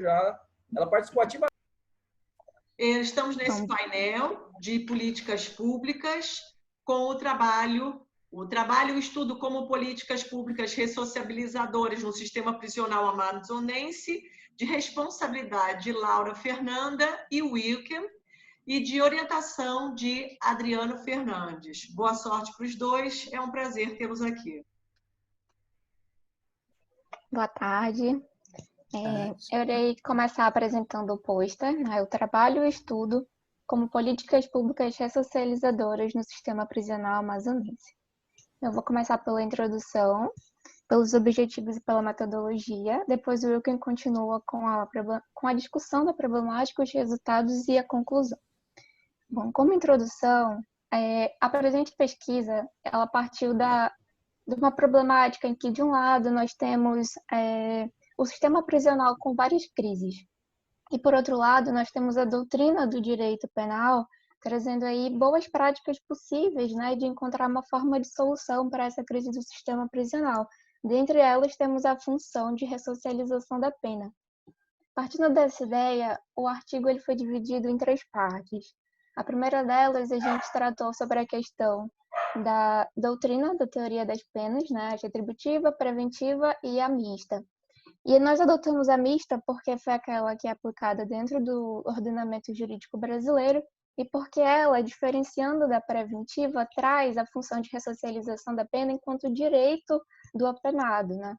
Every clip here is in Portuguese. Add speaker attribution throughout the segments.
Speaker 1: já, ela participou ativamente.
Speaker 2: Estamos nesse painel de políticas públicas com o trabalho e o estudo como políticas públicas ressocializadoras no sistema prisional amazonense, de responsabilidade de Laura Fernanda e Wilken, e de orientação de Adriano Fernandes. Boa sorte para os dois, é um prazer tê-los aqui.
Speaker 3: Boa tarde. Eu irei começar apresentando o pôster, né, o trabalho e o estudo como políticas públicas ressocializadoras no sistema prisional amazonense. Eu vou começar pela introdução, pelos objetivos e pela metodologia. Depois o Wilken continua com a discussão da problemática, os resultados e a conclusão. Bom, como introdução, a presente pesquisa ela partiu de uma problemática em que, de um lado, nós temos o sistema prisional com várias crises, e, por outro lado, nós temos a doutrina do direito penal trazendo aí boas práticas possíveis, né, de encontrar uma forma de solução para essa crise do sistema prisional. Dentre elas, temos a função de ressocialização da pena. Partindo dessa ideia, o artigo ele foi dividido em 3 partes. A primeira delas, a gente tratou sobre a questão da doutrina da teoria das penas, né, a retributiva, preventiva e a mista. E nós adotamos a mista porque foi aquela que é aplicada dentro do ordenamento jurídico brasileiro e porque ela, diferenciando da preventiva, traz a função de ressocialização da pena enquanto direito do apenado, né?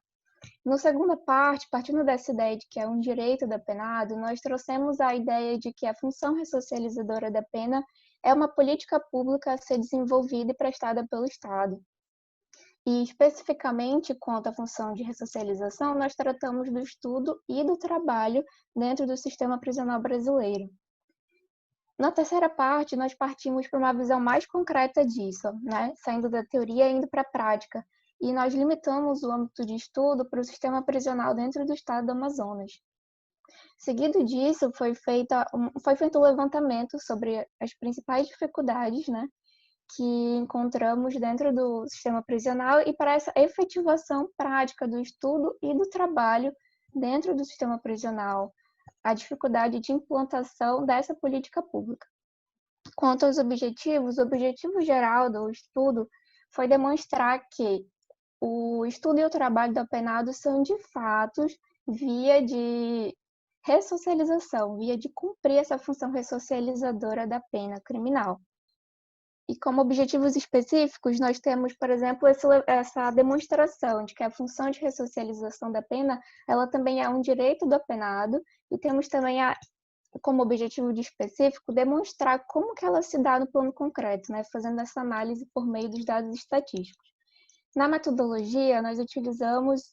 Speaker 3: Na segunda parte, partindo dessa ideia de que é um direito do apenado, nós trouxemos a ideia de que a função ressocializadora da pena é uma política pública a ser desenvolvida e prestada pelo Estado. E, especificamente, quanto à função de ressocialização, nós tratamos do estudo e do trabalho dentro do sistema prisional brasileiro. Na terceira parte, nós partimos para uma visão mais concreta disso, né? Saindo da teoria e indo para a prática. E nós limitamos o âmbito de estudo para o sistema prisional dentro do estado do Amazonas. Seguido disso, foi feito um levantamento sobre as principais dificuldades, né, que encontramos dentro do sistema prisional e para essa efetivação prática do estudo e do trabalho dentro do sistema prisional, a dificuldade de implantação dessa política pública. Quanto aos objetivos, o objetivo geral do estudo foi demonstrar que o estudo e o trabalho do apenado são, de fato, via de ressocialização, via de cumprir essa função ressocializadora da pena criminal. E como objetivos específicos, nós temos, por exemplo, essa demonstração de que a função de ressocialização da pena, ela também é um direito do apenado, e temos também, como objetivo de específico, demonstrar como que ela se dá no plano concreto, né, fazendo essa análise por meio dos dados estatísticos. Na metodologia, nós utilizamos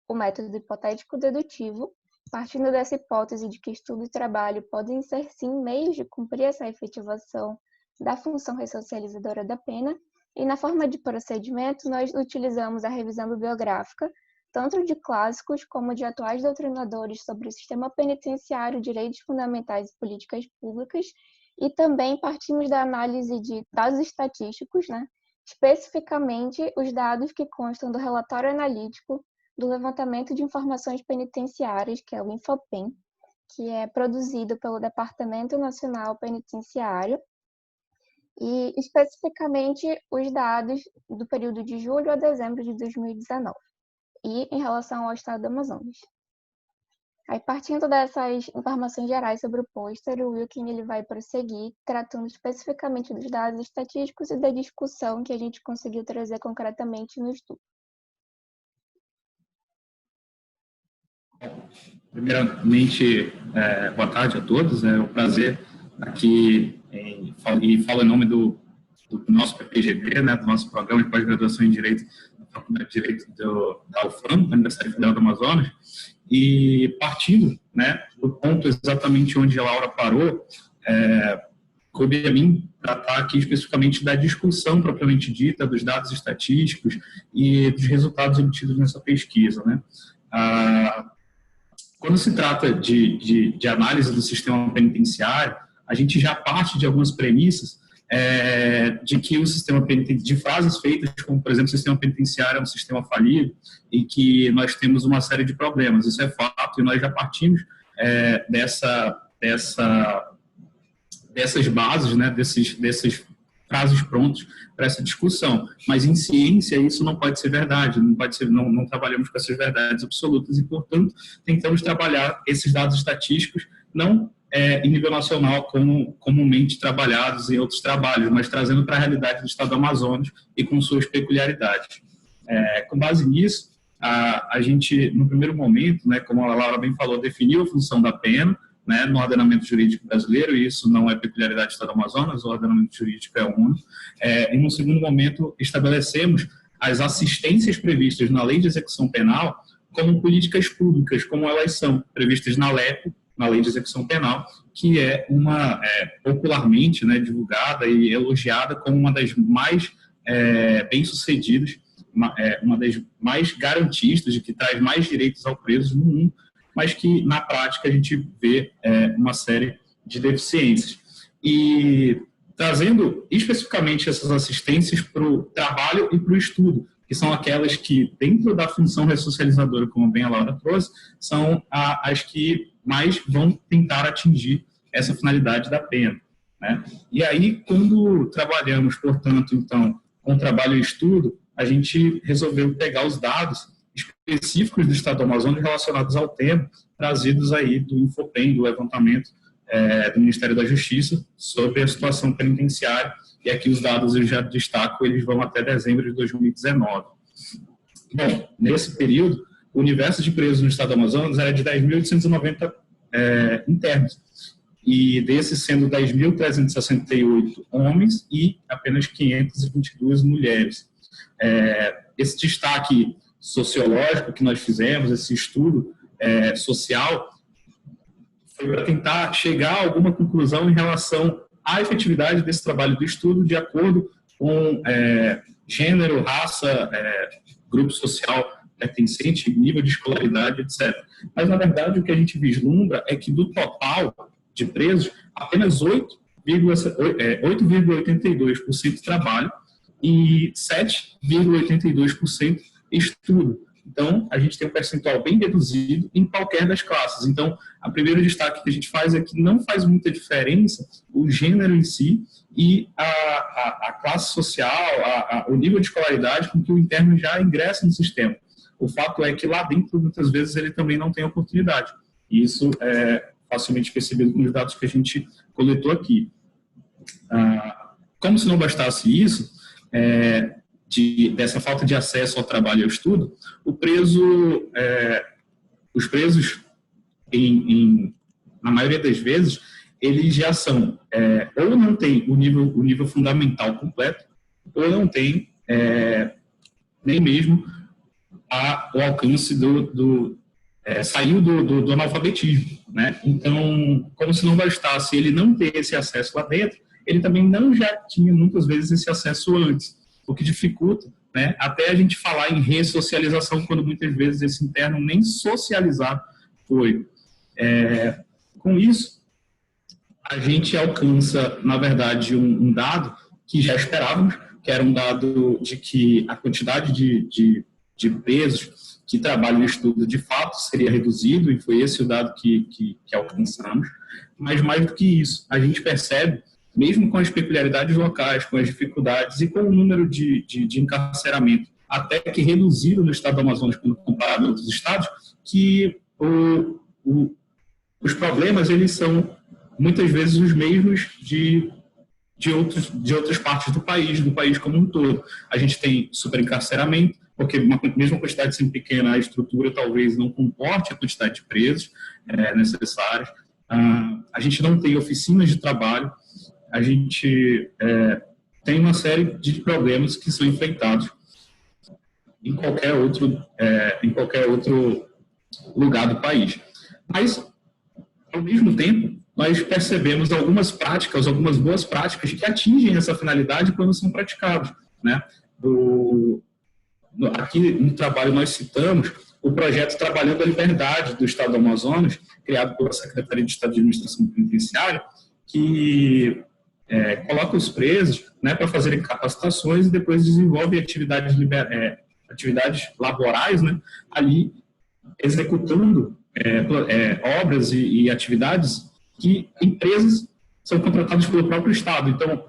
Speaker 3: o método hipotético dedutivo, partindo dessa hipótese de que estudo e trabalho podem ser, sim, meios de cumprir essa efetivação da função ressocializadora da pena, e na forma de procedimento, nós utilizamos a revisão bibliográfica, tanto de clássicos como de atuais doutrinadores sobre o sistema penitenciário, direitos fundamentais e políticas públicas, e também partimos da análise de dados estatísticos, né? Especificamente os dados que constam do relatório analítico do levantamento de informações penitenciárias, que é o Infopen, que é produzido pelo Departamento Nacional Penitenciário, e especificamente os dados do período de julho a dezembro de 2019, e em relação ao estado do Amazonas. Aí, partindo dessas informações gerais sobre o pôster, o Wilken ele vai prosseguir tratando especificamente dos dados estatísticos e da discussão que a gente conseguiu trazer concretamente no estudo.
Speaker 4: Primeiramente, boa tarde a todos. É um prazer aqui e falo em nome do nosso PPGD, né, do nosso programa de pós-graduação em Direito da Faculdade de Direito da UFAM, da Universidade Federal do Amazonas. E partindo, né, do ponto exatamente onde a Laura parou, coube a mim tratar aqui especificamente da discussão propriamente dita, dos dados estatísticos e dos resultados obtidos nessa pesquisa, né? Quando se trata de análise do sistema penitenciário, a gente já parte de algumas premissas de que o sistema penitenciário, de frases feitas como, por exemplo, o sistema penitenciário é um sistema falido e que nós temos uma série de problemas. Isso é fato e nós já partimos dessas bases, né, desses frases prontos para essa discussão. Mas em ciência isso não pode ser verdade, não trabalhamos com essas verdades absolutas e, portanto, tentamos trabalhar esses dados estatísticos não em nível nacional como comumente trabalhados em outros trabalhos, mas trazendo para a realidade do estado do Amazonas e com suas peculiaridades. Com base nisso, a gente, no primeiro momento, né, como a Laura bem falou, definiu a função da pena, né, no ordenamento jurídico brasileiro, e isso não é peculiaridade do estado do Amazonas, o ordenamento jurídico é único. E, no segundo momento, estabelecemos as assistências previstas na Lei de Execução Penal como políticas públicas, como elas são previstas na LEPO, na Lei de Execução Penal, que é uma popularmente, né, divulgada e elogiada como uma das mais bem-sucedidas, uma das mais garantistas, de que traz mais direitos ao preso no mundo, mas que, na prática, a gente vê uma série de deficiências. E trazendo especificamente essas assistências para o trabalho e para o estudo, que são aquelas que, dentro da função ressocializadora, como bem a Laura trouxe, são as que mais vão tentar atingir essa finalidade da pena, né? E aí, quando trabalhamos, portanto, então, com trabalho e estudo, a gente resolveu pegar os dados específicos do estado do Amazonas relacionados ao tema, trazidos aí do Infopem, do levantamento do Ministério da Justiça, sobre a situação penitenciária, e aqui os dados eu já destaco, eles vão até dezembro de 2019. Bom, nesse período, o universo de presos no estado do Amazonas era de 10.890 internos, e desses sendo 10.368 homens e apenas 522 mulheres. Esse destaque sociológico que nós fizemos, esse estudo social, foi para tentar chegar a alguma conclusão em relação à efetividade desse trabalho do estudo de acordo com gênero, raça, grupo social pertencente, nível de escolaridade, etc. Mas, na verdade, o que a gente vislumbra é que, do total de presos, apenas 8,82% trabalham e 7,82% estudo. Então, a gente tem um percentual bem reduzido em qualquer das classes. Então, o primeiro destaque que a gente faz é que não faz muita diferença o gênero em si e a classe social, o nível de escolaridade com que o interno já ingressa no sistema. O fato é que lá dentro, muitas vezes, ele também não tem oportunidade. E isso é facilmente percebido com os dados que a gente coletou aqui. Como se não bastasse isso, dessa falta de acesso ao trabalho e ao estudo, os presos, na maioria das vezes, eles já são, ou não têm o nível fundamental completo, ou não têm nem mesmo o alcance saiu do analfabetismo, né? Então, como se não bastasse ele não ter esse acesso lá dentro, ele também não já tinha muitas vezes esse acesso antes, o que dificulta, né, até a gente falar em ressocialização, quando muitas vezes esse interno nem socializado foi. Com isso, a gente alcança, na verdade, um dado que já esperávamos, que era um dado de que a quantidade de presos que trabalham no estudo, de fato, seria reduzido, e foi esse o dado que alcançamos. Mas, mais do que isso, a gente percebe, mesmo com as peculiaridades locais, com as dificuldades e com o número de encarceramento, até que reduzido no estado do Amazonas, quando comparado a outros estados, que os problemas, eles são, muitas vezes, os mesmos de outras partes do país como um todo. A gente tem superencarceramento, porque mesmo a quantidade sendo pequena, a estrutura talvez não comporte a quantidade de presos necessários. A gente não tem oficinas de trabalho, a gente tem uma série de problemas que são enfrentados em qualquer outro lugar do país. Mas, ao mesmo tempo, nós percebemos algumas boas práticas que atingem essa finalidade quando são praticadas, né? Aqui no trabalho nós citamos o projeto Trabalhando a Liberdade do Estado do Amazonas, criado pela Secretaria de Estado de Administração Penitenciária, que coloca os presos, né, para fazerem capacitações e depois desenvolve atividades laborais, né, ali executando obras e atividades que empresas são contratadas pelo próprio Estado. Então,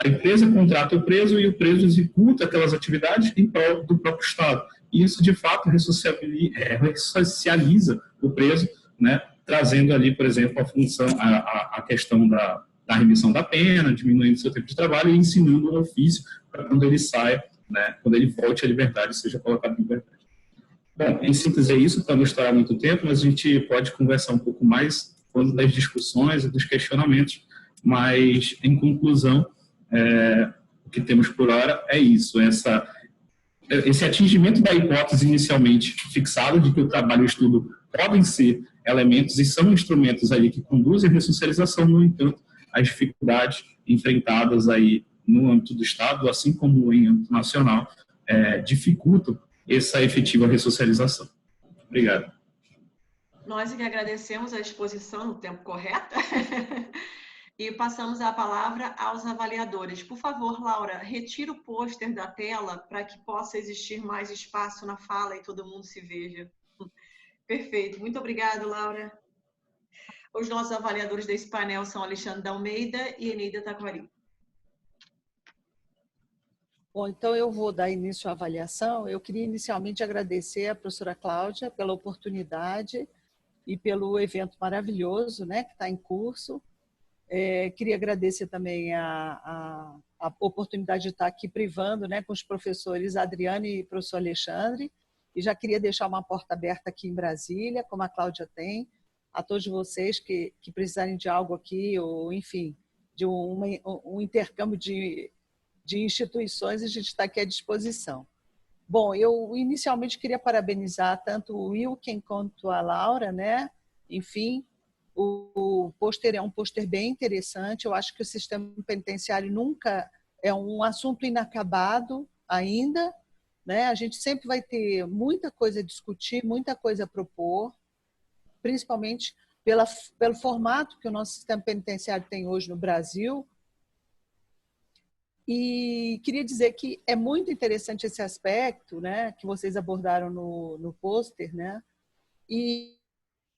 Speaker 4: a empresa contrata o preso e o preso executa aquelas atividades em prol do próprio Estado. E isso, de fato, ressocializa o preso, né, trazendo ali, por exemplo, a função, a questão da remissão da pena, diminuindo seu tempo de trabalho e ensinando um ofício para quando ele saia, né, quando ele volte à liberdade, seja colocado em liberdade. Bom, em síntese é isso, para não estourar muito tempo, mas a gente pode conversar um pouco mais das discussões e dos questionamentos, mas, em conclusão, o que temos por hora é isso, esse atingimento da hipótese inicialmente fixada de que o trabalho e o estudo podem ser elementos e são instrumentos aí que conduzem à ressocialização. No entanto, as dificuldades enfrentadas aí no âmbito do Estado, assim como em âmbito nacional, dificultam essa efetiva ressocialização. Obrigado.
Speaker 2: Nós que agradecemos a exposição no tempo correto e passamos a palavra aos avaliadores. Por favor, Laura, retira o pôster da tela para que possa existir mais espaço na fala e todo mundo se veja. Perfeito. Muito obrigada, Laura. Os nossos avaliadores desse painel são Alexandre da Almeida e Eneida Taquari.
Speaker 5: Bom, então eu vou dar início à avaliação. Eu queria inicialmente agradecer à professora Cláudia pela oportunidade e pelo evento maravilhoso, né, que está em curso. Queria agradecer também a oportunidade de estar aqui privando, né, com os professores Adriane e professor Alexandre. E já queria deixar uma porta aberta aqui em Brasília, como a Cláudia tem, a todos vocês que precisarem de algo aqui, ou enfim, de um intercâmbio de instituições, a gente está aqui à disposição. Bom, eu inicialmente queria parabenizar tanto o Wilken quanto a Laura, né? Enfim, o pôster é um pôster bem interessante. Eu acho que o sistema penitenciário nunca é um assunto inacabado ainda, né? A gente sempre vai ter muita coisa a discutir, muita coisa a propor, principalmente pelo formato que o nosso sistema penitenciário tem hoje no Brasil. E queria dizer que é muito interessante esse aspecto, né, que vocês abordaram no pôster, né? E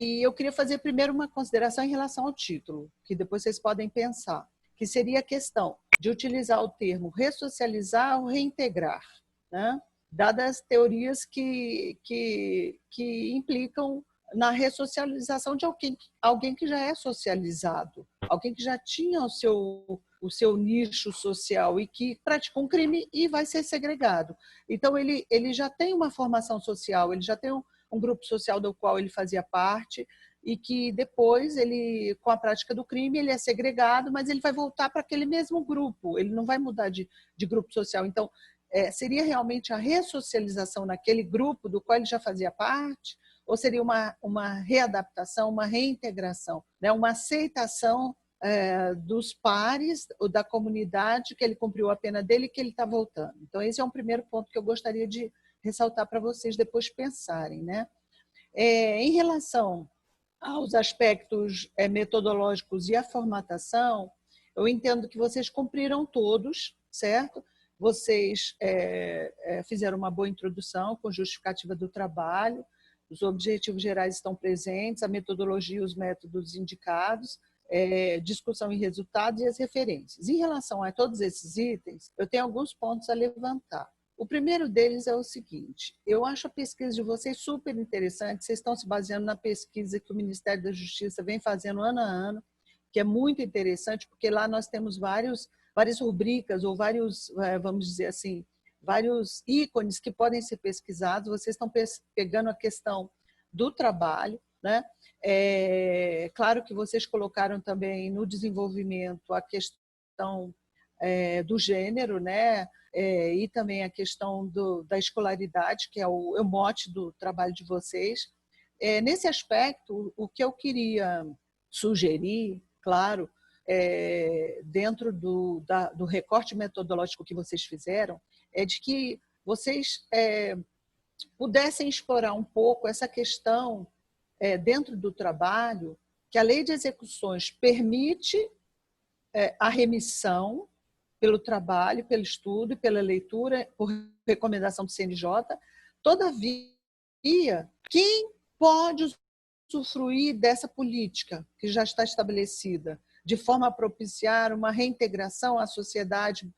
Speaker 5: eu queria fazer primeiro uma consideração em relação ao título, que depois vocês podem pensar, que seria a questão de utilizar o termo ressocializar ou reintegrar, né? Dadas as teorias que implicam na ressocialização de alguém que já é socializado, alguém que já tinha o seu nicho social e que praticou um crime e vai ser segregado. Então, ele já tem uma formação social, ele já tem um grupo social do qual ele fazia parte e que depois, com a prática do crime, ele é segregado, mas ele vai voltar para aquele mesmo grupo, ele não vai mudar de grupo social. Então, seria realmente a ressocialização naquele grupo do qual ele já fazia parte, ou seria uma readaptação, uma reintegração, né? Uma aceitação dos pares, ou da comunidade, que ele cumpriu a pena dele e que ele está voltando. Então, esse é um primeiro ponto que eu gostaria de ressaltar para vocês depois pensarem, né? Em relação aos aspectos metodológicos e a formatação, eu entendo que vocês cumpriram todos, certo? Vocês fizeram uma boa introdução com justificativa do trabalho, os objetivos gerais estão presentes, a metodologia e os métodos indicados, discussão e resultados e as referências. Em relação a todos esses itens, eu tenho alguns pontos a levantar. O primeiro deles é o seguinte: eu acho a pesquisa de vocês super interessante, vocês estão se baseando na pesquisa que o Ministério da Justiça vem fazendo ano a ano, que é muito interessante, porque lá nós temos várias rubricas ou vários, vamos dizer assim, vários ícones que podem ser pesquisados. Vocês estão pegando a questão do trabalho, né? Claro que vocês colocaram também no desenvolvimento a questão do gênero, né? E também a questão da escolaridade, que é o mote do trabalho de vocês. Nesse aspecto, o que eu queria sugerir, claro, dentro do recorte metodológico que vocês fizeram, é de que vocês pudessem explorar um pouco essa questão dentro do trabalho, que a lei de execuções permite a remissão pelo trabalho, pelo estudo e pela leitura, por recomendação do CNJ. Todavia, quem pode usufruir dessa política que já está estabelecida, de forma a propiciar uma reintegração à sociedade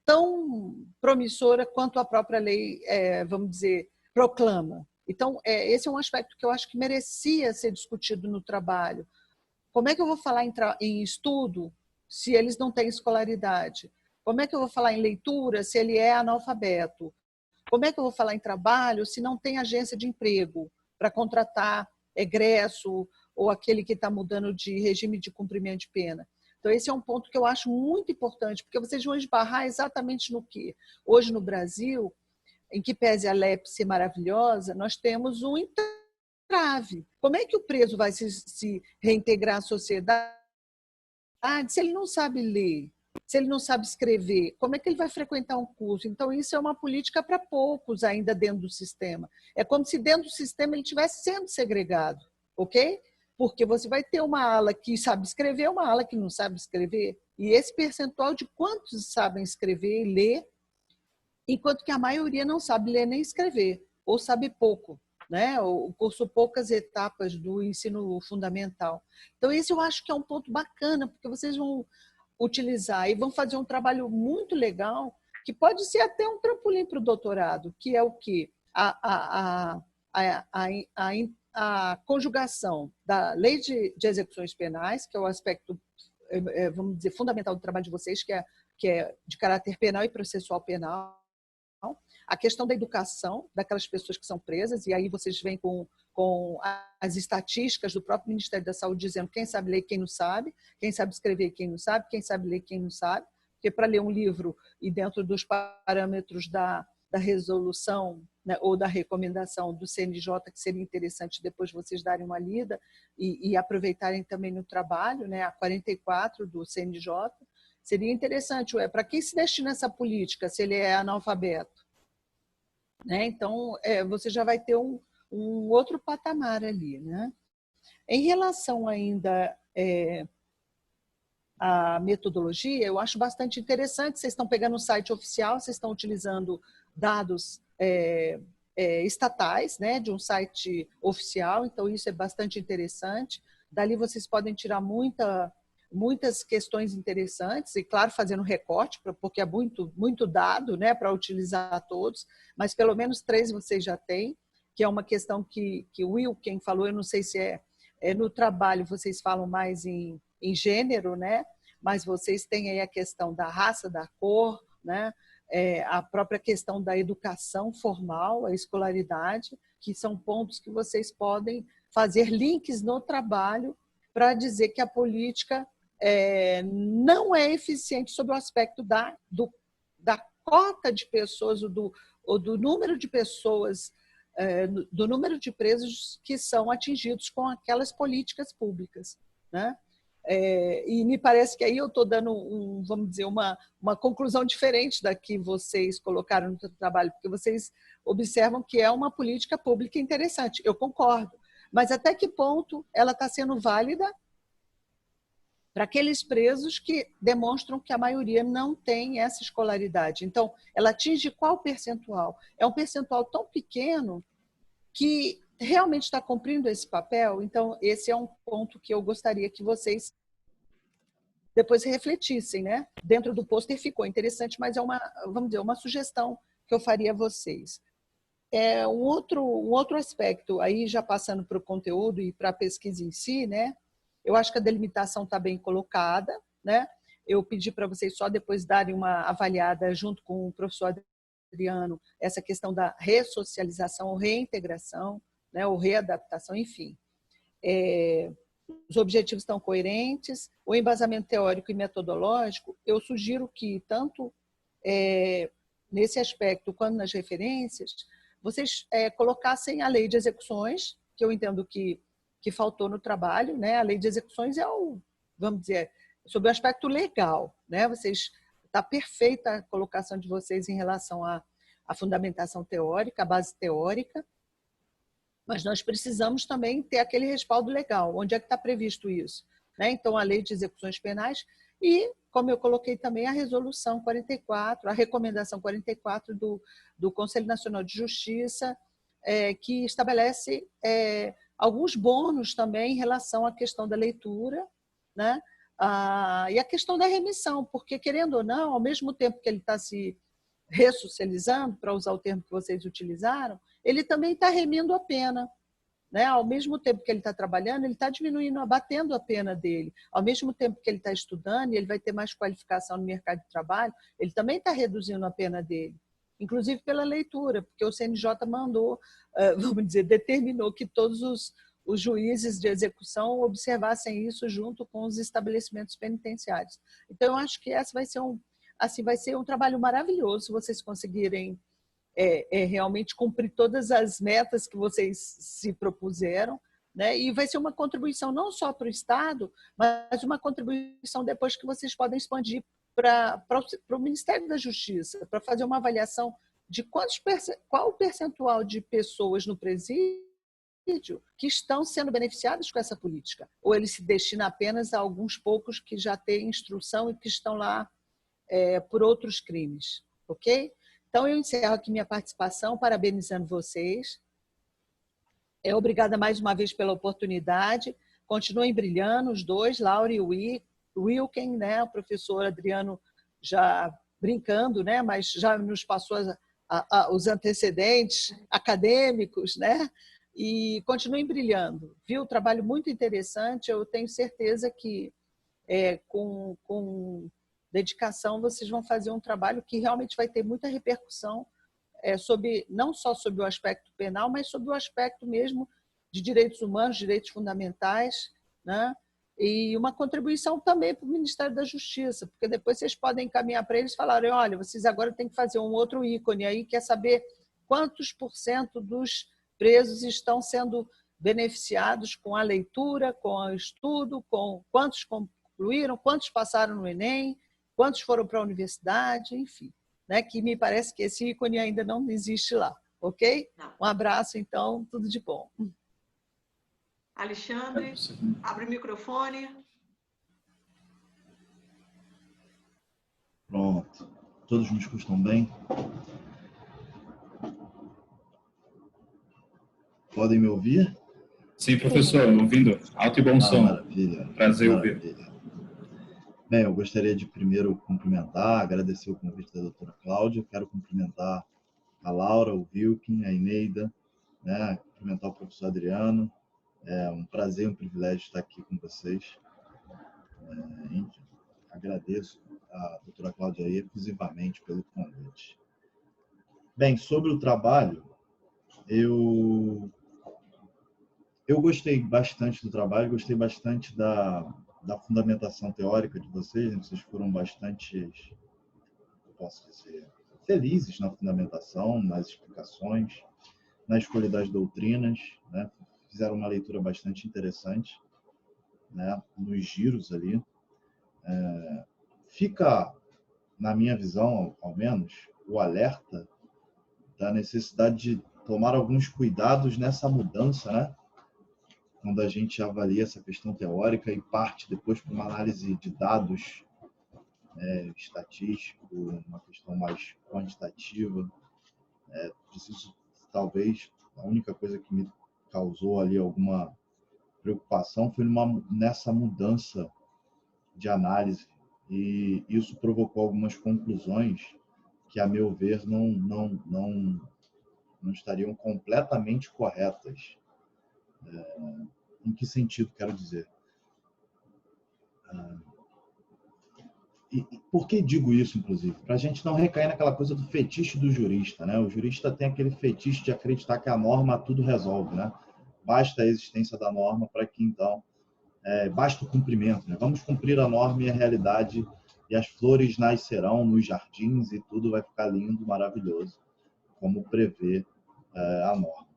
Speaker 5: tão promissora quanto a própria lei, vamos dizer, proclama. Então, esse é um aspecto que eu acho que merecia ser discutido no trabalho. Como é que eu vou falar em estudo se eles não têm escolaridade? Como é que eu vou falar em leitura se ele é analfabeto? Como é que eu vou falar em trabalho se não tem agência de emprego para contratar egresso ou aquele que está mudando de regime de cumprimento de pena? Então, esse é um ponto que eu acho muito importante, porque vocês vão esbarrar exatamente no que? Hoje, no Brasil, em que pese a LEP ser maravilhosa, nós temos um entrave. Como é que o preso vai se reintegrar à sociedade se ele não sabe ler, se ele não sabe escrever? Como é que ele vai frequentar um curso? Então, isso é uma política para poucos ainda dentro do sistema. É como se dentro do sistema ele estivesse sendo segregado, ok? Porque você vai ter uma ala que sabe escrever, uma ala que não sabe escrever. E esse percentual de quantos sabem escrever e ler, enquanto que a maioria não sabe ler nem escrever, ou sabe pouco, né? Ou cursou poucas etapas do ensino fundamental. Então, esse eu acho que é um ponto bacana, porque vocês vão utilizar e vão fazer um trabalho muito legal, que pode ser até um trampolim para o doutorado, que é o quê? A conjugação da lei de execuções penais, que é o aspecto, vamos dizer, fundamental do trabalho de vocês, que é de caráter penal e processual penal, a questão da educação daquelas pessoas que são presas, e aí vocês vêm com as estatísticas do próprio Ministério da Saúde dizendo quem sabe ler e quem não sabe, quem sabe escrever e quem não sabe, quem sabe ler e quem não sabe, porque para ler um livro e dentro dos parâmetros da resolução, né, ou da recomendação do CNJ, que seria interessante depois vocês darem uma lida e aproveitarem também no trabalho, né, a 44 do CNJ, seria interessante, para quem se destina essa política, se ele é analfabeto? Né? Então, você já vai ter um outro patamar ali. Né? Em relação ainda à metodologia, eu acho bastante interessante, vocês estão pegando o site oficial, vocês estão utilizando dados estatais, né, de um site oficial, então isso é bastante interessante. Dali vocês podem tirar muitas questões interessantes e, claro, fazendo recorte, porque é muito dado, né, para utilizar todos, mas pelo menos 3 vocês já têm, que é uma questão que o Will, quem falou, eu não sei se no trabalho vocês falam mais em gênero, né, mas vocês têm aí a questão da raça, da cor, né, a própria questão da educação formal, a escolaridade, que são pontos que vocês podem fazer links no trabalho para dizer que a política não é eficiente sob o aspecto da cota de pessoas ou do número de pessoas, do número de presos que são atingidos com aquelas políticas públicas. Né? E me parece que aí eu estou dando, vamos dizer, uma conclusão diferente da que vocês colocaram no trabalho, porque vocês observam que é uma política pública interessante. Eu concordo. Mas até que ponto ela está sendo válida para aqueles presos que demonstram que a maioria não tem essa escolaridade? Então, ela atinge qual percentual? É um percentual tão pequeno que realmente está cumprindo esse papel? Então, esse é um ponto que eu gostaria que vocês depois refletissem, né? Dentro do pôster ficou interessante, mas é vamos dizer, uma sugestão que eu faria a vocês. Um outro aspecto, aí já passando para o conteúdo e para a pesquisa em si, né? Eu acho que a delimitação está bem colocada, né? Eu pedi para vocês só depois darem uma avaliada junto com o professor Adriano, essa questão da ressocialização ou reintegração, né? Ou readaptação, enfim. Os objetivos estão coerentes, o embasamento teórico e metodológico, eu sugiro que tanto nesse aspecto quanto nas referências, vocês colocassem a lei de execuções, que eu entendo que faltou no trabalho, né? A lei de execuções vamos dizer, sobre o aspecto legal, né? Está perfeita a colocação de vocês em relação à fundamentação teórica, à base teórica, mas nós precisamos também ter aquele respaldo legal. Onde é que está previsto isso? Né? Então, a lei de execuções penais e, como eu coloquei também, a resolução 44, a recomendação 44 do Conselho Nacional de Justiça, que estabelece alguns bônus também em relação à questão da leitura, né? E a questão da remissão, porque, querendo ou não, ao mesmo tempo que ele está se ressocializando, para usar o termo que vocês utilizaram, ele também está remindo a pena. Né? Ao mesmo tempo que ele está trabalhando, ele está diminuindo, abatendo a pena dele. Ao mesmo tempo que ele está estudando, e ele vai ter mais qualificação no mercado de trabalho, ele também está reduzindo a pena dele. Inclusive pela leitura, porque o CNJ mandou, vamos dizer, determinou que todos os juízes de execução observassem isso junto com os estabelecimentos penitenciários. Então, eu acho que esse vai ser um trabalho maravilhoso se vocês conseguirem realmente cumprir todas as metas que vocês se propuseram, né? E vai ser uma contribuição não só para o Estado, mas uma contribuição depois que vocês podem expandir para o Ministério da Justiça, para fazer uma avaliação de qual o percentual de pessoas no presídio que estão sendo beneficiadas com essa política. Ou ele se destina apenas a alguns poucos que já têm instrução e que estão lá por outros crimes. Ok? Então, eu encerro aqui minha participação, parabenizando vocês. Obrigada mais uma vez pela oportunidade. Continuem brilhando, os dois, Laura e Wilken, né? O professor Adriano já brincando, né? Mas já nos passou os antecedentes acadêmicos, né? E continuem brilhando. Viu? Trabalho muito interessante. Eu tenho certeza que com dedicação vocês vão fazer um trabalho que realmente vai ter muita repercussão não só sobre o aspecto penal, mas sobre o aspecto mesmo de direitos humanos, direitos fundamentais, né? E uma contribuição também para o Ministério da Justiça, porque depois vocês podem encaminhar para eles e falarem, olha, vocês agora têm que fazer um outro ícone aí, quer saber quantos % dos presos estão sendo beneficiados com a leitura, com o estudo, com quantos concluíram, quantos passaram no Enem, quantos foram para a universidade, enfim. Né? Que me parece que esse ícone ainda não existe lá, ok? Não. Um abraço, então, tudo de bom.
Speaker 2: Alexandre, abre o microfone.
Speaker 6: Pronto. Todos me escutam bem? Podem me ouvir?
Speaker 4: Sim, professor, ouvindo. Alto e bom som.
Speaker 6: Maravilha.
Speaker 4: Prazer
Speaker 6: ouvir. Bem, eu gostaria de primeiro cumprimentar, agradecer o convite da doutora Cláudia. Quero cumprimentar a Laura, o Wilken, a Eneida, né? Cumprimentar o professor Adriano. É um prazer e um privilégio estar aqui com vocês. Agradeço a doutora Cláudia efusivamente pelo convite. Bem, sobre o trabalho, eu gostei bastante do trabalho, gostei bastante da fundamentação teórica de vocês. Vocês foram bastante, posso dizer, felizes na fundamentação, nas explicações, na escolha das doutrinas, né? Fizeram uma leitura bastante interessante, né? Nos giros ali. Fica, na minha visão, ao menos, o alerta da necessidade de tomar alguns cuidados nessa mudança, né? Quando a gente avalia essa questão teórica e parte depois para uma análise de dados estatístico, uma questão mais quantitativa. Preciso, talvez, a única coisa que me causou ali alguma preocupação foi nessa mudança de análise, e isso provocou algumas conclusões que, a meu ver, não estariam completamente corretas. Em que sentido quero dizer? E por que digo isso, inclusive? Para a gente não recair naquela coisa do fetiche do jurista, né? O jurista tem aquele fetiche de acreditar que a norma tudo resolve, né? Basta a existência da norma para que, então, basta o cumprimento, né? Vamos cumprir a norma e a realidade, e as flores nascerão nos jardins e tudo vai ficar lindo, maravilhoso, como prevê a norma.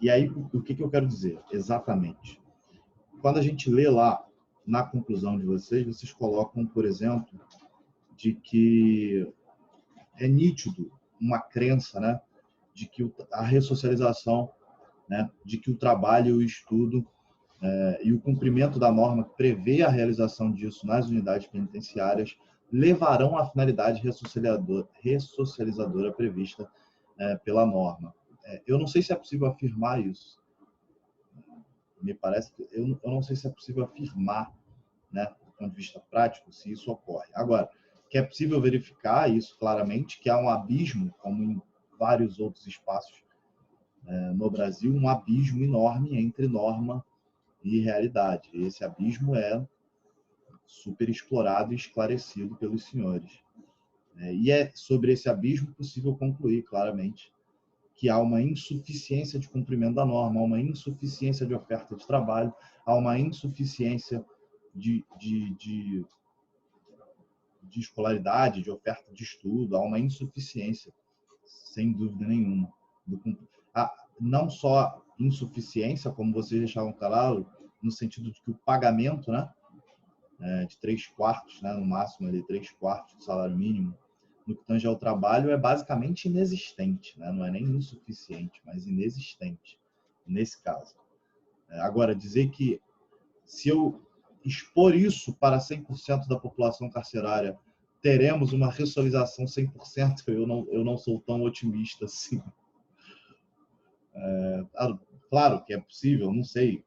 Speaker 6: E aí, o que eu quero dizer exatamente? Quando a gente lê lá, na conclusão de vocês colocam, por exemplo, de que é nítido uma crença, né, de que a ressocialização, né, de que o trabalho e o estudo e o cumprimento da norma que prevê a realização disso nas unidades penitenciárias levarão à finalidade ressocializadora prevista pela norma. Eu não sei se é possível afirmar isso. Me parece que eu não sei se é possível afirmar, né, do ponto de vista prático, se isso ocorre. Agora, que é possível verificar isso claramente, que há um abismo, como em vários outros espaços no Brasil, um abismo enorme entre norma e realidade. Esse abismo é super explorado e esclarecido pelos senhores. E é sobre esse abismo possível concluir claramente que há uma insuficiência de cumprimento da norma, há uma insuficiência de oferta de trabalho, há uma insuficiência de escolaridade, de oferta de estudo, há uma insuficiência, sem dúvida nenhuma. Não só insuficiência, como vocês deixaram claro, no sentido de que o pagamento, né, de 3/4, né, no máximo, 3/4 do salário mínimo, no que tange ao trabalho, é basicamente inexistente, né? Não é nem insuficiente, mas inexistente, nesse caso. Agora, dizer que se eu expor isso para 100% da população carcerária, teremos uma ressocialização 100%, eu não sou tão otimista assim. Claro que é possível, não sei,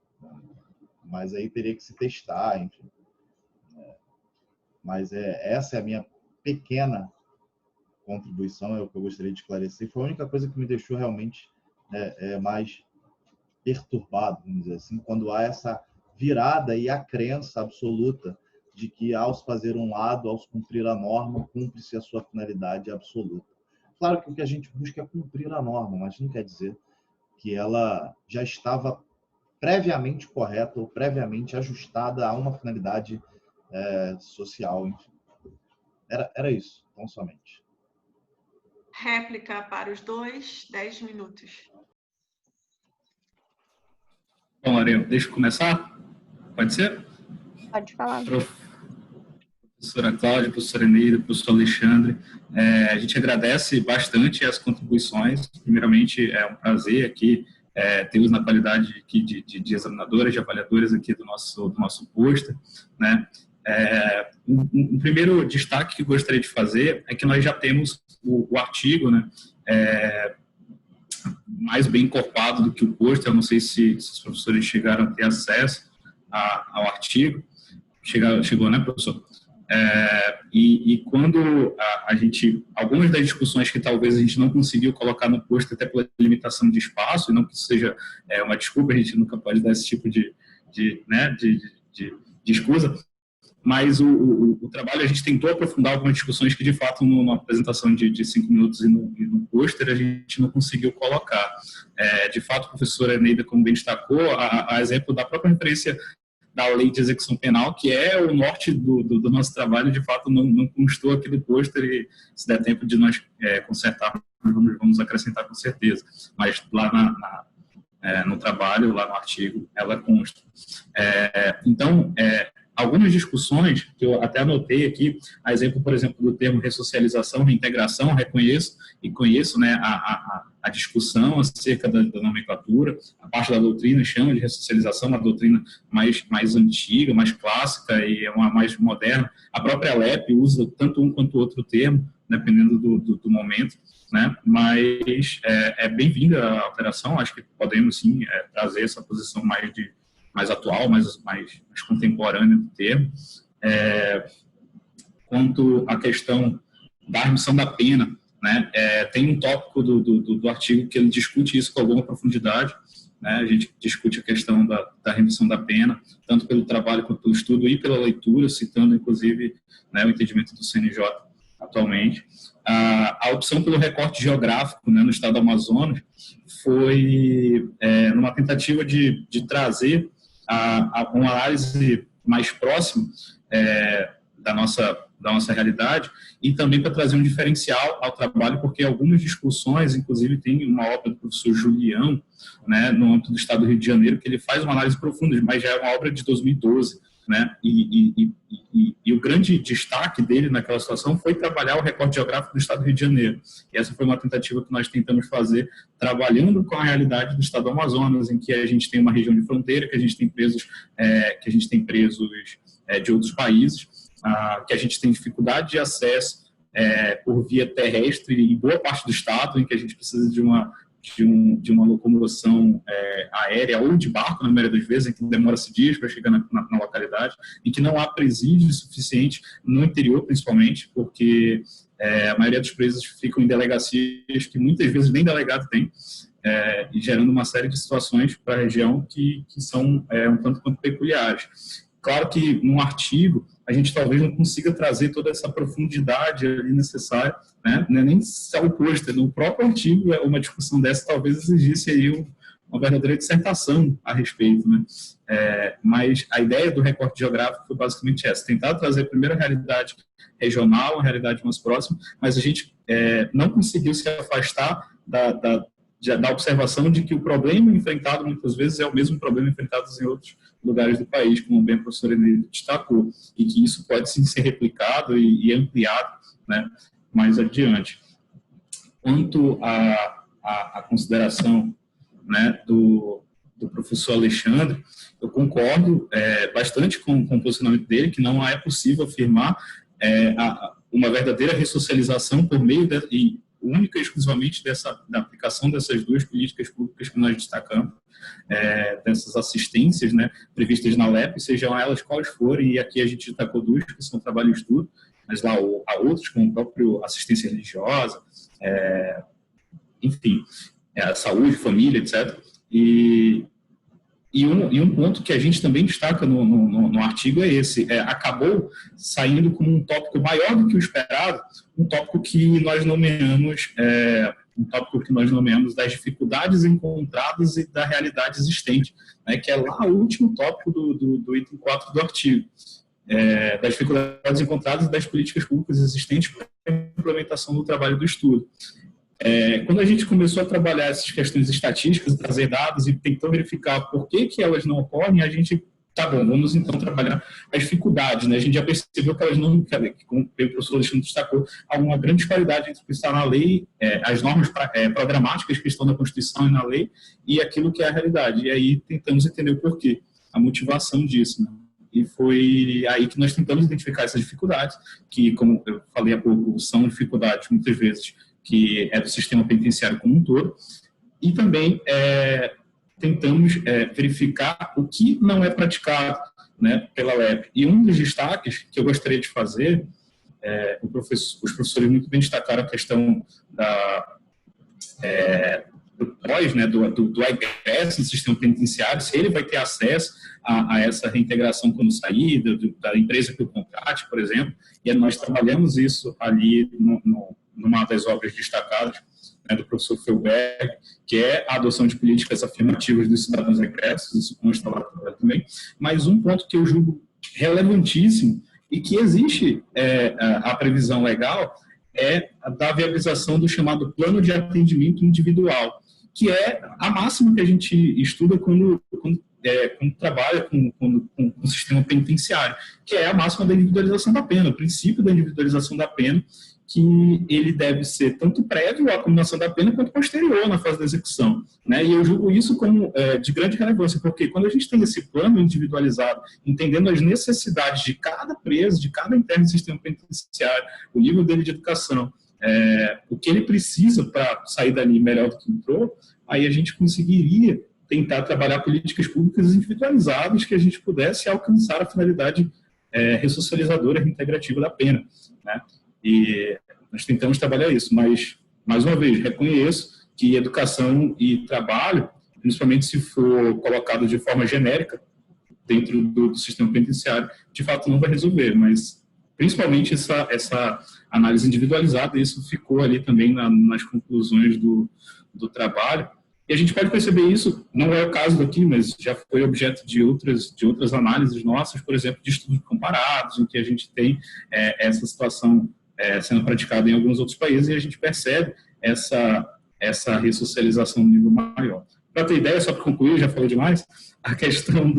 Speaker 6: mas aí teria que se testar, enfim. Mas essa é a minha pequena contribuição, é o que eu gostaria de esclarecer. Foi a única coisa que me deixou realmente mais perturbado, vamos dizer assim, quando há essa virada e a crença absoluta de que, ao se fazer um lado, ao se cumprir a norma, cumpre-se a sua finalidade absoluta. Claro que o que a gente busca é cumprir a norma, mas não quer dizer que ela já estava previamente correta ou previamente ajustada a uma finalidade social, enfim. Era isso, tão somente.
Speaker 2: Réplica para os dois, 10 minutos.
Speaker 4: Bom, Ariel, deixa eu começar? Pode ser?
Speaker 3: Pode falar.
Speaker 4: Professora Cláudia, professora Eneida, professor Alexandre, a gente agradece bastante as contribuições. Primeiramente, é um prazer aqui tê-los na qualidade aqui de examinadoras, de avaliadoras aqui do nosso pôster, né? Um primeiro destaque que eu gostaria de fazer é que nós já temos o artigo, né, mais bem encorpado do que o pôster. Eu não sei se os professores chegaram a ter acesso ao artigo. Chegou, né, professor? E quando a gente, algumas das discussões que talvez a gente não conseguiu colocar no pôster até pela limitação de espaço, e não que isso seja uma desculpa, a gente nunca pode dar esse tipo de escusa, mas o trabalho, a gente tentou aprofundar algumas discussões que, de fato, numa apresentação de 5 minutos e no pôster, a gente não conseguiu colocar. De fato, a professora Eneida, como bem destacou, a exemplo da própria referência da lei de execução penal, que é o norte do nosso trabalho, de fato, não constou aqui do pôster, e se der tempo de nós consertar, vamos acrescentar com certeza. Mas lá no trabalho, lá no artigo, ela consta. Então, algumas discussões que eu até anotei aqui, a exemplo, por exemplo, do termo ressocialização, reintegração, reconheço e conheço, né, a discussão acerca da nomenclatura. A parte da doutrina chama de ressocialização, uma doutrina mais antiga, mais clássica e é uma mais moderna. A própria LEP usa tanto um quanto o outro termo, dependendo do momento, né? Mas é bem-vinda a alteração. Acho que podemos, sim, trazer essa posição mais atual, mais contemporânea do termo. Quanto à questão da remissão da pena, né, tem um tópico do artigo que ele discute isso com alguma profundidade, né, a gente discute a questão da remissão da pena, tanto pelo trabalho quanto pelo estudo e pela leitura, citando, inclusive, né, o entendimento do CNJ atualmente. A opção pelo recorte geográfico, né, no estado do Amazonas foi numa tentativa de trazer uma análise mais próxima da nossa realidade e também para trazer um diferencial ao trabalho, porque algumas discussões, inclusive tem uma obra do professor Julião, né, no âmbito do estado do Rio de Janeiro, que ele faz uma análise profunda, mas já é uma obra de 2012, né, e o grande destaque dele naquela situação foi trabalhar o recorte geográfico do estado do Rio de Janeiro. E essa foi uma tentativa que nós tentamos fazer, trabalhando com a realidade do estado do Amazonas, em que a gente tem uma região de fronteira, que a gente tem presos de outros países, que a gente tem dificuldade de acesso por via terrestre em boa parte do estado, em que a gente precisa de uma locomoção aérea ou de barco, na maioria das vezes, em que demora-se dias para chegar na localidade, em que não há presídio suficiente, no interior principalmente, porque a maioria dos presos ficam em delegacias que muitas vezes nem delegado tem, e gerando uma série de situações para a região que são um tanto quanto peculiares. Claro que num artigo a gente talvez não consiga trazer toda essa profundidade ali necessária, né? Não é nem só o pôster, no próprio artigo uma discussão dessa talvez exigisse aí uma verdadeira dissertação a respeito, né? Mas a ideia do recorte geográfico foi basicamente essa, tentar trazer primeiro a realidade regional, a realidade mais próxima, mas a gente não conseguiu se afastar da observação de que o problema enfrentado muitas vezes é o mesmo problema enfrentado em outros lugares do país, como bem a professora Emília destacou, e que isso pode sim ser replicado e ampliado, né, mais adiante. Quanto à consideração, né, do professor Alexandre, eu concordo bastante com o posicionamento dele, que não é possível afirmar uma verdadeira ressocialização por meio única e exclusivamente da aplicação dessas duas políticas públicas que nós destacamos, dessas assistências, né, previstas na LEP, sejam elas quais forem, e aqui a gente destacou duas, que são trabalho e estudo, mas lá há outros, como o próprio assistência religiosa, enfim, saúde, família, etc. E um ponto que a gente também destaca no artigo é esse, acabou saindo como um tópico maior do que o esperado, um tópico que nós nomeamos das dificuldades encontradas e da realidade existente, né, que é lá o último tópico do item 4 do artigo, das dificuldades encontradas e das políticas públicas existentes para a implementação do trabalho do estudo. Quando a gente começou a trabalhar essas questões estatísticas, trazer dados e tentou verificar por que elas não ocorrem, a gente, vamos então trabalhar as dificuldades, né? A gente já percebeu que elas não, como o professor Alexandre destacou, há uma grande disparidade entre o que está na lei, as normas programáticas que estão na Constituição e na lei, e aquilo que é a realidade. E aí tentamos entender o porquê, a motivação disso, né? E foi aí que nós tentamos identificar essas dificuldades, que, como eu falei há pouco, são dificuldades, muitas vezes, que é do sistema penitenciário como um todo, e também tentamos verificar o que não é praticado, né, pela LEP. E um dos destaques que eu gostaria de fazer, os professores muito bem destacaram a questão do pós, né, do egresso no sistema penitenciário, se ele vai ter acesso a essa reintegração quando sair, da empresa que o contrate, por exemplo, e nós trabalhamos isso ali numa das obras destacadas, né, do professor Felberg, que é a adoção de políticas afirmativas dos cidadãos egressos, isso consta lá também, mas um ponto que eu julgo relevantíssimo e que existe a previsão legal é a da viabilização do chamado plano de atendimento individual, que é a máxima que a gente estuda quando trabalha com o sistema penitenciário, que é a máxima da individualização da pena, o princípio da individualização da pena, que ele deve ser tanto prévio à combinação da pena quanto posterior na fase da execução, né? E eu julgo isso como de grande relevância, porque quando a gente tem esse plano individualizado, entendendo as necessidades de cada preso, de cada interno do sistema penitenciário, o nível dele de educação, o que ele precisa para sair dali melhor do que entrou, aí a gente conseguiria tentar trabalhar políticas públicas individualizadas que a gente pudesse alcançar a finalidade ressocializadora, reintegrativa da pena, né? E nós tentamos trabalhar isso, mas, mais uma vez, reconheço que educação e trabalho, principalmente se for colocado de forma genérica dentro do sistema penitenciário, de fato não vai resolver, mas principalmente essa análise individualizada, isso ficou ali também nas conclusões do trabalho. E a gente pode perceber isso, não é o caso daqui, mas já foi objeto de outras análises nossas, por exemplo, de estudos comparados, em que a gente tem essa situação sendo praticada em alguns outros países, e a gente percebe essa ressocialização no nível maior. Para ter ideia, só para concluir, já falei demais, a questão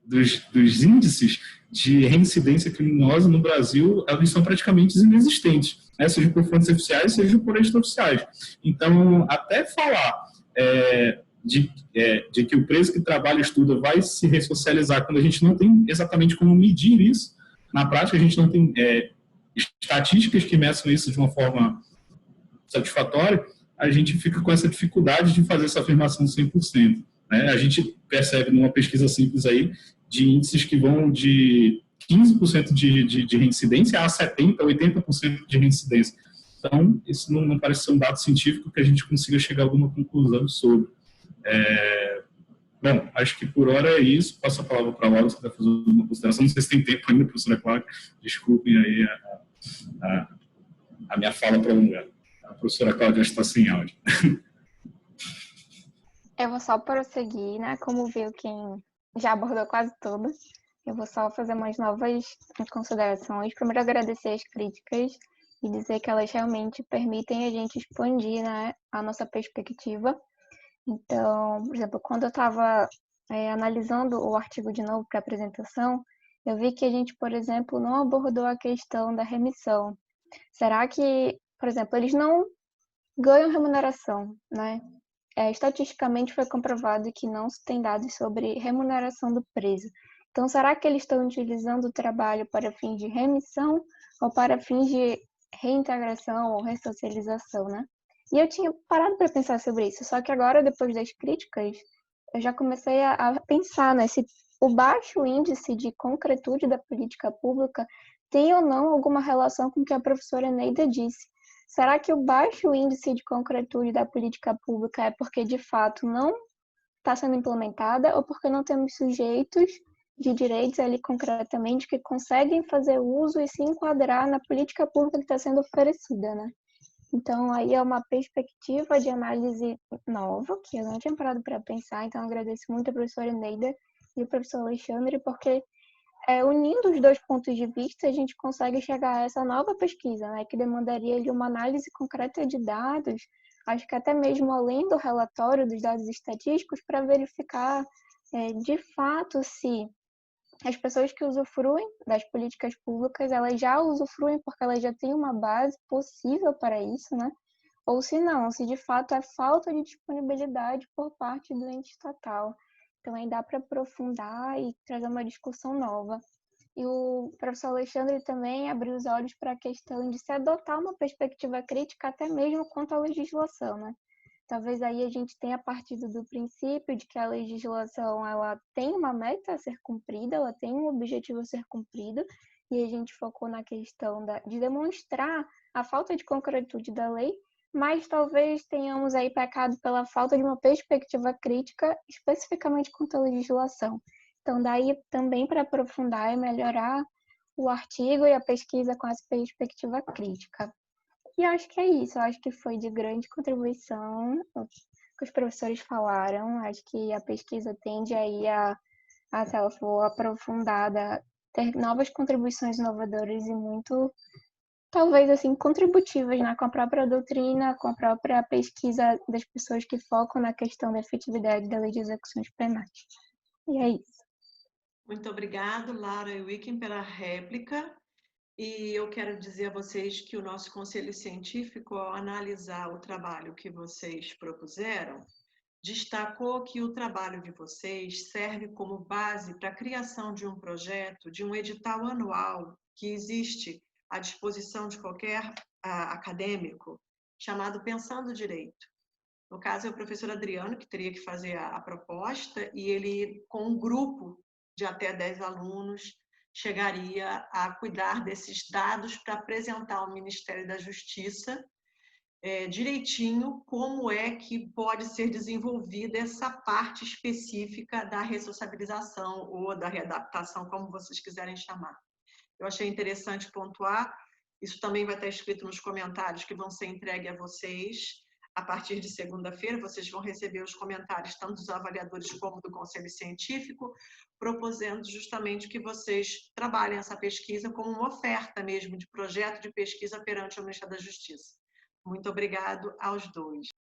Speaker 4: dos índices de reincidência criminosa no Brasil, eles são praticamente inexistentes, né? Seja por fontes oficiais, seja por extraoficiais. Então, até falar de que o preso que trabalha e estuda vai se ressocializar quando a gente não tem exatamente como medir isso, na prática a gente não tem estatísticas que meçam isso de uma forma satisfatória, a gente fica com essa dificuldade de fazer essa afirmação 100%. Né? A gente percebe numa pesquisa simples aí de índices que vão de 15% de reincidência a 70%, 80% de reincidência. Então, isso não parece ser um dado científico que a gente consiga chegar a alguma conclusão sobre. Bom, acho que por hora é isso. Passo a palavra para a Laura, se quiser fazer uma consideração. Não sei se tem tempo ainda, professora Clara. Desculpem aí a minha fala prolongada. A professora Cláudia está sem áudio.
Speaker 3: Eu vou só prosseguir, né? Como viu quem já abordou quase tudo, eu vou só fazer umas novas considerações. Primeiro, agradecer as críticas e dizer que elas realmente permitem a gente expandir, né, a nossa perspectiva. Então, por exemplo, quando eu estava analisando o artigo de novo para apresentação, eu vi que a gente, por exemplo, não abordou a questão da remissão. Será que, por exemplo, eles não ganham remuneração, né? Estatisticamente foi comprovado que não se tem dados sobre remuneração do preso. Então, será que eles estão utilizando o trabalho para fins de remissão ou para fins de reintegração ou ressocialização, né? E eu tinha parado para pensar sobre isso, só que agora, depois das críticas, eu já comecei a pensar, né, se o baixo índice de concretude da política pública tem ou não alguma relação com o que a professora Neida disse. Será que o baixo índice de concretude da política pública é porque, de fato, não está sendo implementada ou porque não temos sujeitos de direitos ali concretamente que conseguem fazer uso e se enquadrar na política pública que está sendo oferecida, né? Então, aí é uma perspectiva de análise nova, que eu não tinha parado para pensar, então agradeço muito a professora Neida e o professor Alexandre, porque unindo os dois pontos de vista, a gente consegue chegar a essa nova pesquisa, né, que demandaria ali uma análise concreta de dados, acho que até mesmo além do relatório dos dados estatísticos, para verificar de fato se as pessoas que usufruem das políticas públicas, elas já usufruem porque elas já têm uma base possível para isso, né? Ou se não, se de fato é falta de disponibilidade por parte do ente estatal. Então aí dá para aprofundar e trazer uma discussão nova. E o professor Alexandre também abriu os olhos para a questão de se adotar uma perspectiva crítica até mesmo quanto à legislação, né? Talvez aí a gente tenha partido do princípio de que a legislação ela tem uma meta a ser cumprida, ela tem um objetivo a ser cumprido, e a gente focou na questão de demonstrar a falta de concretude da lei, mas talvez tenhamos aí pecado pela falta de uma perspectiva crítica, especificamente quanto à legislação. Então, daí também para aprofundar e melhorar o artigo e a pesquisa com essa perspectiva crítica. E acho que é isso, acho que foi de grande contribuição o que os professores falaram, acho que a pesquisa tende aí se ela for aprofundada, ter novas contribuições inovadoras e muito, talvez assim, contributivas, né, com a própria doutrina, com a própria pesquisa das pessoas que focam na questão da efetividade da lei de execuções penais. E é isso.
Speaker 2: Muito obrigada, Lara e Wicken, pela réplica. E eu quero dizer a vocês que o nosso Conselho Científico, ao analisar o trabalho que vocês propuseram, destacou que o trabalho de vocês serve como base para a criação de um projeto, de um edital anual que existe à disposição de qualquer acadêmico, chamado Pensando Direito. No caso, é o professor Adriano que teria que fazer a proposta e ele, com um grupo de até 10 alunos, chegaria a cuidar desses dados para apresentar ao Ministério da Justiça direitinho como é que pode ser desenvolvida essa parte específica da ressociabilização ou da readaptação, como vocês quiserem chamar. Eu achei interessante pontuar, isso também vai estar escrito nos comentários que vão ser entregues a vocês. A partir de segunda-feira, vocês vão receber os comentários tanto dos avaliadores como do Conselho Científico, proposendo justamente que vocês trabalhem essa pesquisa como uma oferta mesmo de projeto de pesquisa perante o Ministério da Justiça. Muito obrigado aos dois.